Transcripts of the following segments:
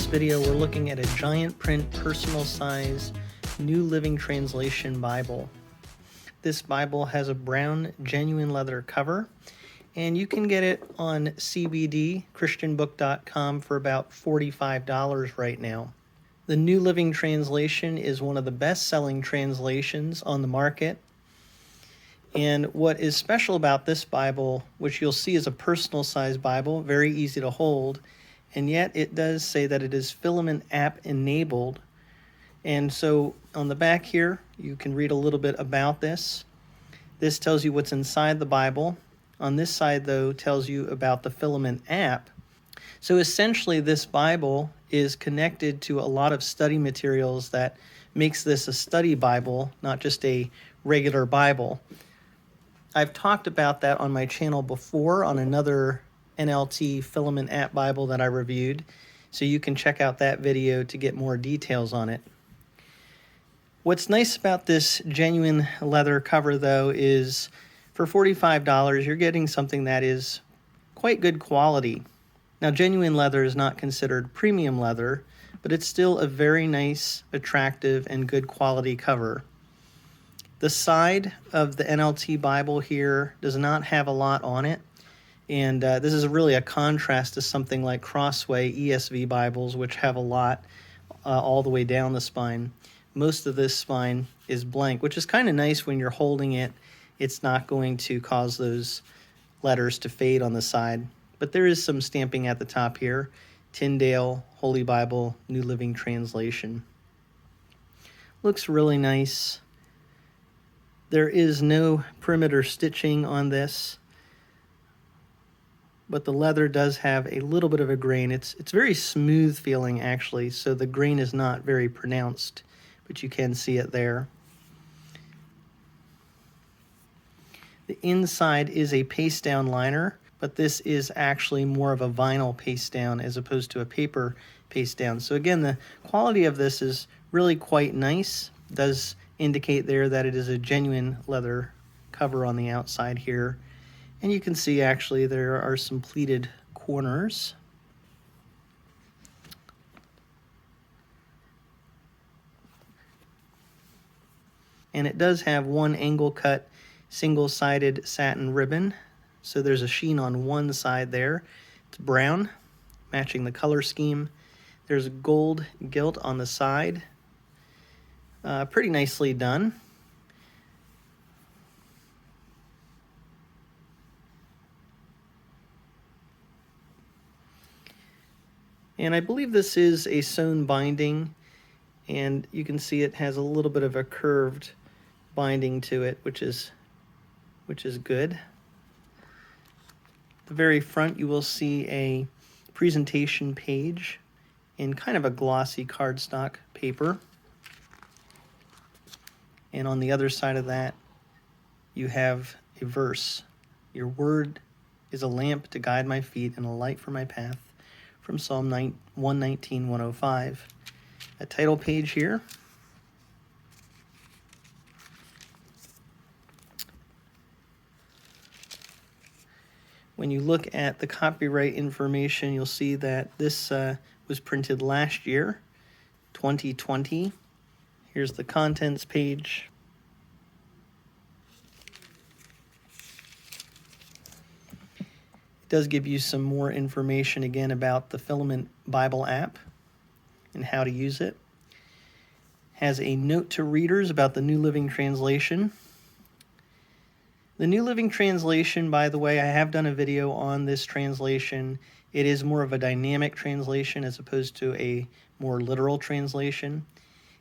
this video, we're looking at a giant print, personal size, New Living Translation Bible. This Bible has a brown, genuine leather cover, and you can get it on CBD, christianbook.com, for about $45 right now. The New Living Translation is one of the best-selling translations on the market. And what is special about this Bible, which you'll see is a personal size Bible, very easy to hold, and yet it does say that it is filament app enabled. And so on the back here, you can read a little bit about this. This tells you what's inside the Bible. On this side, though, tells you about the filament app. So essentially, this Bible is connected to a lot of study materials that makes this a study Bible, not just a regular Bible. I've talked about that on my channel before on another NLT filament app Bible that I reviewed, so you can check out that video to get more details on it. What's nice about this genuine leather cover, though, is for $45, you're getting something that is quite good quality. Now, genuine leather is not considered premium leather, but it's still a very nice, attractive, and good quality cover. The side of the NLT Bible here does not have a lot on it, and this is really a contrast to something like Crossway ESV Bibles, which have a lot all the way down the spine. Most of this spine is blank, which is kind of nice when you're holding it. It's not going to cause those letters to fade on the side. But there is some stamping at the top here. Tyndale, Holy Bible, New Living Translation. Looks really nice. There is no perimeter stitching on this, but the leather does have a little bit of a grain. It's very smooth feeling, actually, so the grain is not very pronounced, but you can see it there. The inside is a paste down liner, but this is actually more of a vinyl paste down as opposed to a paper paste down. So again, the quality of this is really quite nice. It does indicate there that it is a genuine leather cover on the outside here. And you can see actually there are some pleated corners. And it does have one angle cut single-sided satin ribbon. So there's a sheen on one side there. It's brown, matching the color scheme. There's gold gilt on the side. Pretty nicely done. And I believe this is a sewn binding, and you can see it has a little bit of a curved binding to it, which is good. At the very front, you will see a presentation page in kind of a glossy cardstock paper. And on the other side of that, you have a verse. Your word is a lamp to guide my feet and a light for my path, from Psalm 119, 105. A title page here. When you look at the copyright information, you'll see that this was printed last year, 2020. Here's the contents page. It does give you some more information again about the Filament Bible app and how to use it. Has a note to readers about the New Living Translation. The New Living Translation, by the way, I have done a video on this translation. It is more of a dynamic translation as opposed to a more literal translation.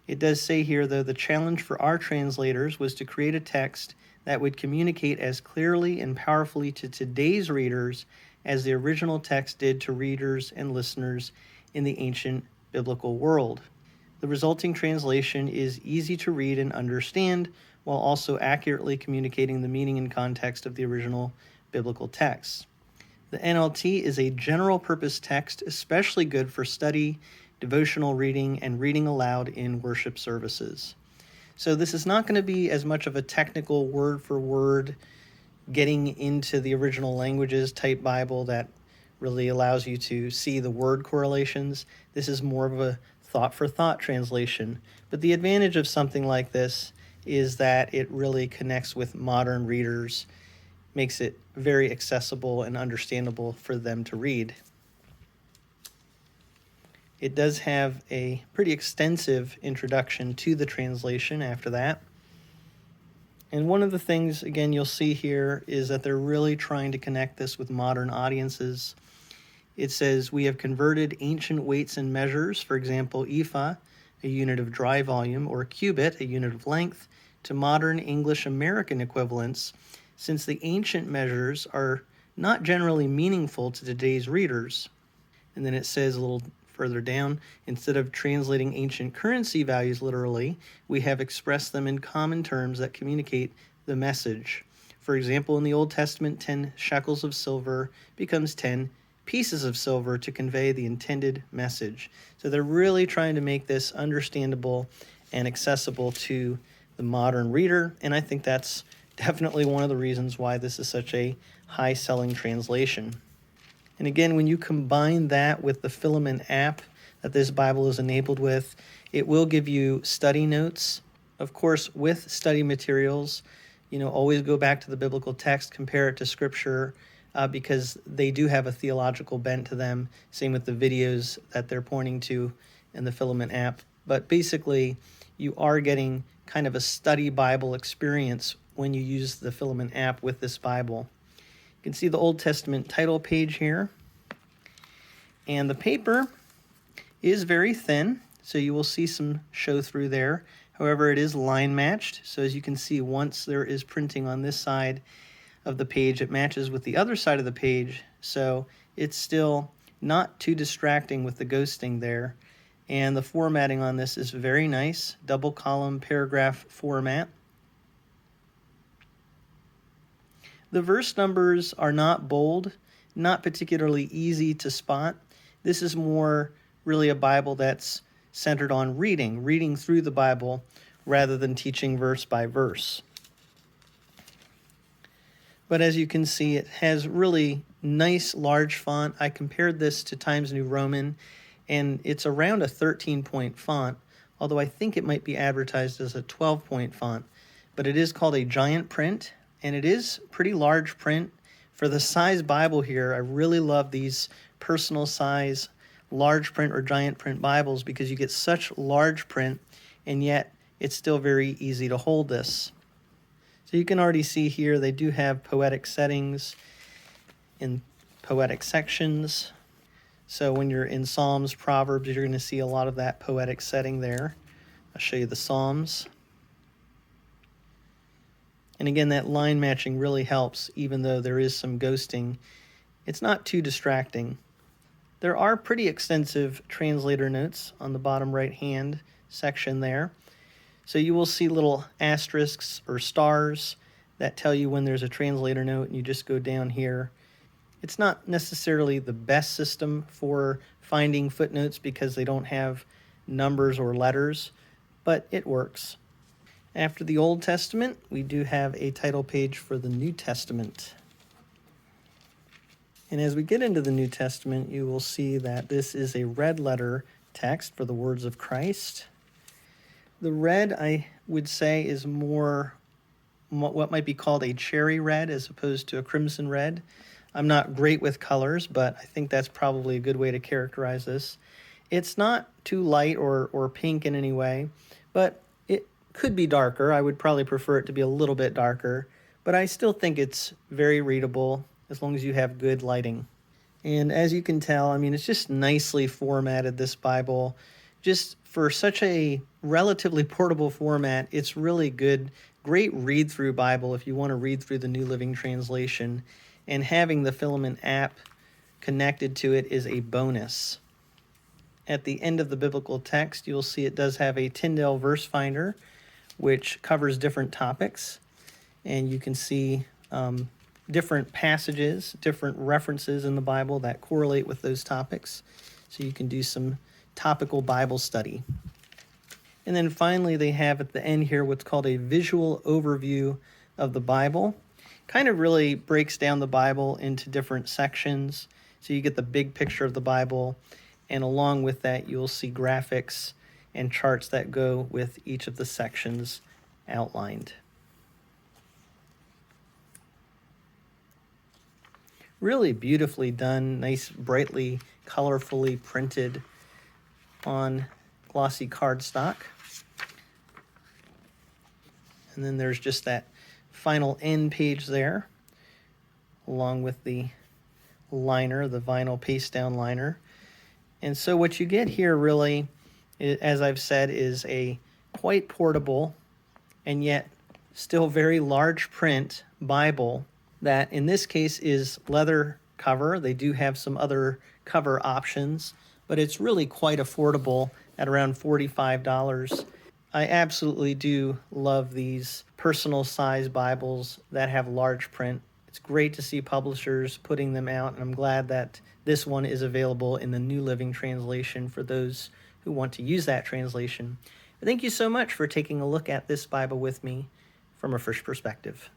It does say here, though, the challenge for our translators was to create a text that would communicate as clearly and powerfully to today's readers as the original text did to readers and listeners in the ancient biblical world. The resulting translation is easy to read and understand, while also accurately communicating the meaning and context of the original biblical text. The NLT is a general-purpose text, especially good for study, devotional reading, and reading aloud in worship services. So this is not going to be as much of a technical word-for-word, getting into the original languages type Bible that really allows you to see the word correlations. This is more of a thought-for-thought translation. But the advantage of something like this is that it really connects with modern readers, makes it very accessible and understandable for them to read. It does have a pretty extensive introduction to the translation after that. And one of the things, again, you'll see here is that they're really trying to connect this with modern audiences. It says, we have converted ancient weights and measures, for example, ephah, a unit of dry volume, or cubit, a unit of length, to modern English American equivalents, since the ancient measures are not generally meaningful to today's readers. And then it says a little further down, instead of translating ancient currency values literally, we have expressed them in common terms that communicate the message. For example, in the Old Testament, 10 shekels of silver becomes 10 pieces of silver to convey the intended message. So they're really trying to make this understandable and accessible to the modern reader, and I think that's definitely one of the reasons why this is such a high-selling translation. And again, when you combine that with the Filament app that this Bible is enabled with, it will give you study notes. Of course, with study materials, always go back to the biblical text, compare it to Scripture, because they do have a theological bent to them. Same with the videos that they're pointing to in the Filament app. But basically, you are getting kind of a study Bible experience when you use the Filament app with this Bible. You can see the Old Testament title page here. And the paper is very thin, so you will see some show through there. However, it is line matched. So as you can see, once there is printing on this side of the page, it matches with the other side of the page. So it's still not too distracting with the ghosting there. And the formatting on this is very nice, double column paragraph format. The verse numbers are not bold, not particularly easy to spot. This is more really a Bible that's centered on reading through the Bible rather than teaching verse by verse. But as you can see, it has really nice large font. I compared this to Times New Roman, and it's around a 13-point font, although I think it might be advertised as a 12-point font. But it is called a giant print, and it is pretty large print. For the size Bible here, I really love these personal size large print or giant print Bibles because you get such large print, and yet it's still very easy to hold this. So you can already see here they do have poetic settings in poetic sections. So when you're in Psalms, Proverbs, you're going to see a lot of that poetic setting there. I'll show you the Psalms. And again, that line matching really helps, even though there is some ghosting. It's not too distracting. There are pretty extensive translator notes on the bottom right-hand section there. So you will see little asterisks or stars that tell you when there's a translator note, and you just go down here. It's not necessarily the best system for finding footnotes because they don't have numbers or letters, but it works. After the Old Testament, we do have a title page for the New Testament. And as we get into the New Testament, you will see that this is a red letter text for the words of Christ. The red, I would say, is more what might be called a cherry red as opposed to a crimson red. I'm not great with colors, but I think that's probably a good way to characterize this. It's not too light or pink in any way, but it could be darker. I would probably prefer it to be a little bit darker, but I still think it's very readable as long as you have good lighting. And as you can tell, it's just nicely formatted, this Bible. Just for such a relatively portable format, it's really good. Great read-through Bible if you want to read through the New Living Translation. And having the Filament app connected to it is a bonus. At the end of the biblical text, you'll see it does have a Tyndale verse finder, which covers different topics. And you can see different passages, different references in the Bible that correlate with those topics. So you can do some topical Bible study. And then finally, they have at the end here what's called a visual overview of the Bible. Kind of really breaks down the Bible into different sections. So you get the big picture of the Bible, and along with that, you'll see graphics and charts that go with each of the sections outlined. Really beautifully done, nice, brightly, colorfully printed on glossy cardstock. And then there's just that final end page there, along with the liner, the vinyl paste down liner. And so what you get here really, as I've said, is a quite portable and yet still very large print Bible that in this case is leather cover. They do have some other cover options, but it's really quite affordable at around $45. I absolutely do love these personal size Bibles that have large print. It's great to see publishers putting them out, and I'm glad that this one is available in the New Living Translation for those who want to use that translation. Thank you so much for taking a look at this Bible with me from A Frisch Perspective.